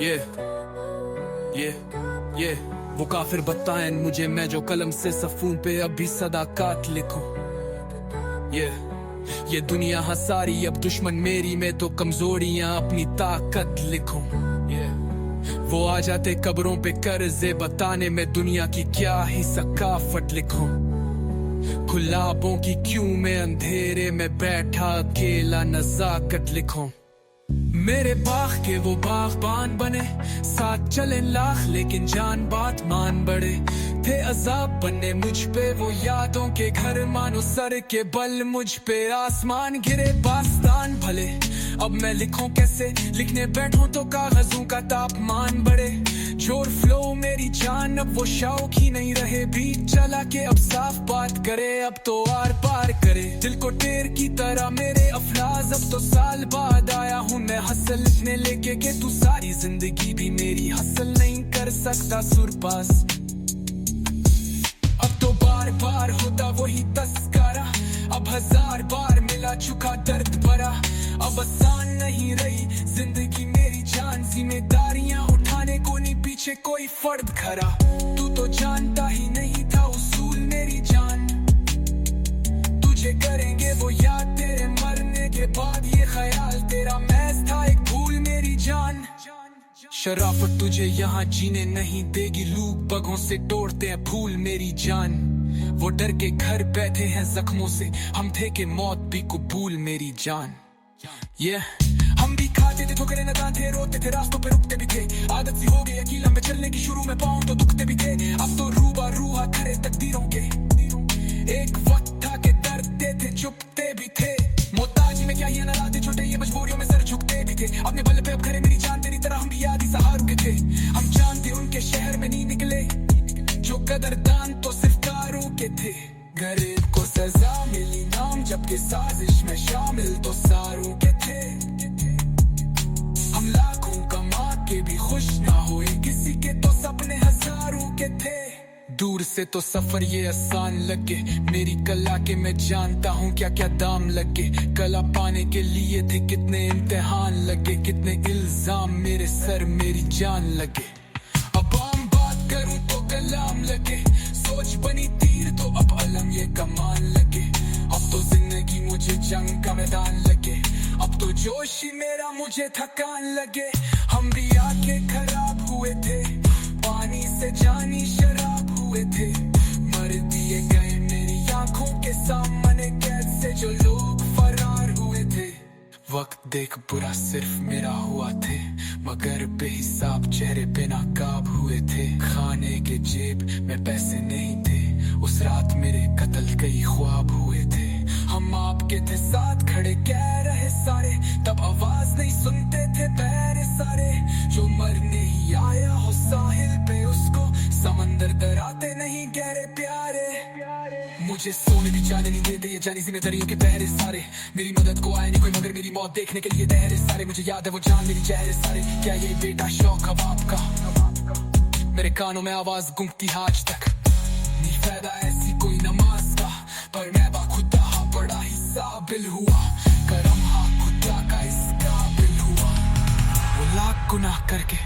ये वो काफिर बताएं मुझे, मैं जो कलम से सफून पे अभी सदाकत लिखूं। ये दुनिया हसारी अब दुश्मन मेरी, में तो कमजोरियां अपनी ताकत लिखूं। वो आ जाते कब्रों पे कर्जे बताने में, दुनिया की क्या ही सकाफत लिखूं। गुलाबों की क्यों मैं अंधेरे में बैठा अकेला नजाकत लिखूं। मेरे बाग के वो बागबान बने, साथ चले लाख लेकिन जान बात मान बड़े। थे अजाब बने मुझ पे वो यादों के घर, मानो सर के बल मुझ पे आसमान गिरे। पास्तान भले अब मैं लिखूं कैसे, लिखने बैठूं तो कागजों का तापमान बढ़े। जोर फ्लो मेरी जान अब वो शौक ही नहीं रहे, बीच चला के अब साफ बात करे, अब तो आर पार करे। दिल को टेर की तरह मेरे अफलाज, अब तो साल बाद आया हूँ मैं हसल लिखने लेके, कि तू सारी जिंदगी भी मेरी हसल नहीं कर सकता सुरपास। अब तो बार बार होता वही तस्करा, अब 1000 बार मिला चुका दर्द भरा। अब आसान नहीं रही जिंदगी मेरी जान, जिम्मेदारियां उठाने को नहीं पीछे कोई फर्द खड़ा। तू तो जानता ही नहीं था उसूल मेरी जान, तुझे करेंगे वो याद तेरे मरने के बाद। ये ख्याल तेरा महज था एक भूल मेरी जान। शराफत तुझे यहाँ जीने नहीं देगी, लोग बगों से तोड़ते हैं फूल मेरी जान। वो डर के घर बैठे हैं जख्मों से, हम थे के मौत भी कबूल मेरी जान। हम भी खाते थे ठोकरें नदान थे, रोते थे रास्तों पे रुकते भी थे। आदत सी हो गई अकीला में चलने की, शुरू में पाँव तो दुखते भी थे। अब तो रूबा खड़े तकदीरों के, एक वक्त था के डरते थे चुपते भी थे। मोहताजी में क्या ये नाराज थे छोटे, ये मजबूरियों में सर झुकते भी थे। अपने बल पे अब खड़े मेरी जान, तेरी तरह हम भी याद ही सहारों के थे। हम जानते उनके शहर में नहीं निकले, जो कदरदान तो सिर्फ कारों के थे। गरीब को सजा मिली नाम, जबकि साजिश में शामिल तो सारों के थे। हम लाखों कमा के भी खुश ना हुए, किसी के तो सपने हजारों के थे। दूर से तो सफर ये आसान लगे, मेरी कला के मैं जानता हूँ क्या क्या दाम लगे। कला पाने के लिए थे कितने इम्तिहान लगे, कितने इल्जाम मेरे सर मेरी जान लगे। अब आम बात करूँ तो कलाम लगे, सोच बनी तीर तो अब अलम ये कमान लगे। अब तो जिंदगी मुझे जंग का मैदान लगे, अब तो जोश ही मेरा मुझे थकान लगे। हम भी आके खराब हुए थे, पानी से जानी शराब हुए थे। मर दिए गए मेरी आंखों के सामने कैद से जो लोग फरार हुए थे। वक्त देख बुरा सिर्फ मेरा हुआ थे, मगर बेहिसाब चेहरे पे नाकाब हुए थे। खाने के जेब में पैसे नहीं थे, उस रात मेरे कत्ल कई ख्वाब हुए थे। हम आपके थे साथ खड़े कह रहे सारे, तब आवाज नहीं सुनते थे पैरे सारे। जो मरने ही आया हो साहिल पे, उसको समंदर डराते नहीं गहरे प्यारे। मुझे सोने भी जाने नहीं देते ये जानी जिम्मेदारियों के पहरे सारे। मेरी मदद को आए नहीं कोई, मगर मेरी मौत देखने के लिए तैयार सारे। मुझे याद है वो जान मेरी चेहरे सारे, क्या ये बेटा शौक अब आपका। मेरे कानों में आवाज गूंजती आज तक, नहीं फायदा ऐसी कोई नमाज का, पर मैं खुदा बड़ा ही साबिल हुआ। करम खुदा का इस काबिल हुआ, वो लाख गुनाह करके